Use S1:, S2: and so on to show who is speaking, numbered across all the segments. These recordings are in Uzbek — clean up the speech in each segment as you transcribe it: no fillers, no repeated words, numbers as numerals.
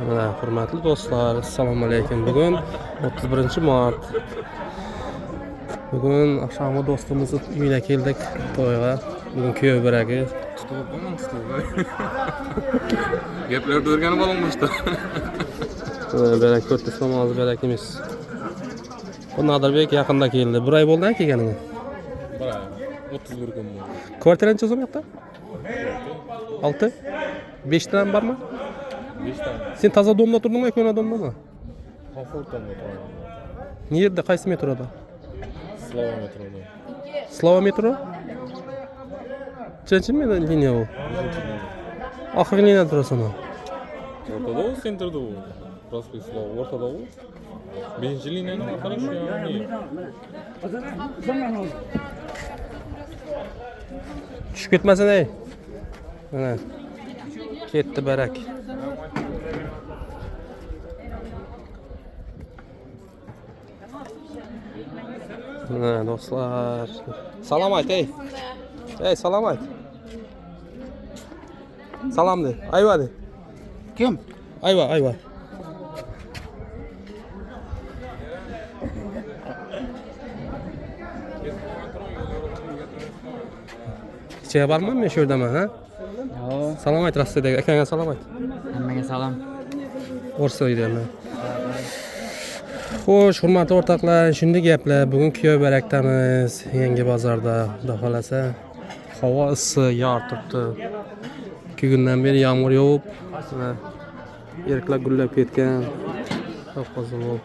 S1: Mana hurmatli do'stlar, assalomu alaykum. Bugun 31-mart. Bugun akşamı do'stimizni uyine keldik to'yga. Bugun kuyov baragi.
S2: Gaplarda o'rganib olinmoqda.
S1: Barak ko'rdi, namoz barakimiz. Bu Nadirbek yaqinda keldi. Bir oy bo'ldi kelganiga.
S2: 31 kun bo'ldi.
S1: Kvartiranchi o'zim yoqda? 6? 5 tadan bormi?
S2: 5 tane.
S1: Sen toza domda turdingmi, ko'na domdami?
S2: Komfortdan o'tiraman.
S1: Nerede, qaysi metroda?
S2: Slava metroda.
S1: Slava metro? Qancha liniya bu? Oxirgi liniyada turasanmi?
S2: O'rtada u, sentrda u. Prospekt Slava o'rtada u. 5-liniyani qarash yo'qmi?
S1: Tushib ketmasin ey. Mana ketdi barak. Mana do'stlar. Salom ayt ey. Ey salom ayt. Salom de. Ayva de.
S3: Kim?
S1: Ayva, ayva. İçeri barmı mı şu orada ha?
S3: Yo,
S1: Salam ayt rastladık. Ekanga salam ayt.
S3: hammaga salom.
S1: Orsa deyman. Xo'sh, hurmatli o'rtoqlar, shunday gaplar. Bugun kuyov barakdamiz. Yangi bozorda, xudo xolasa. Havo issiq, yor turibdi. 2 kundan beri yomg'ir yog'ib, erklar gullab ketgan. Xo'p-qo'zim bo'lib.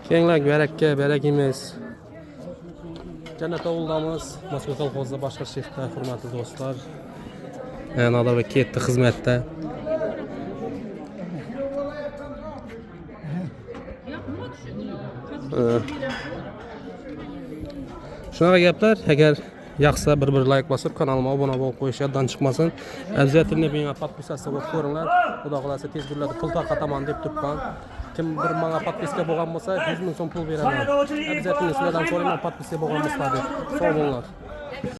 S1: Kenglar barakka, barakimiz. Jannat ovuldamiz. Moskva kolxozida boshqa shefda, hurmatli do'stlar. Nadirbek ketdi xizmatda. Shunaqa gaplar, agar yoqsa bir like bosib, kanalimga obuna bo'lib qo'yish yoddan chiqmasin. Обязательно menga podpisatsiya bo'lib ko'ringlar. Xudo xolasa tez kunlarda pul tarqataman deb turibman. Kim bir menga podpiska bo'lgan bo'lsa, 100 ming so'm pul beraman. Обязательно sizlardan so'rayman podpiska bo'lgan bo'lsa deb. Sog' bo'linglar.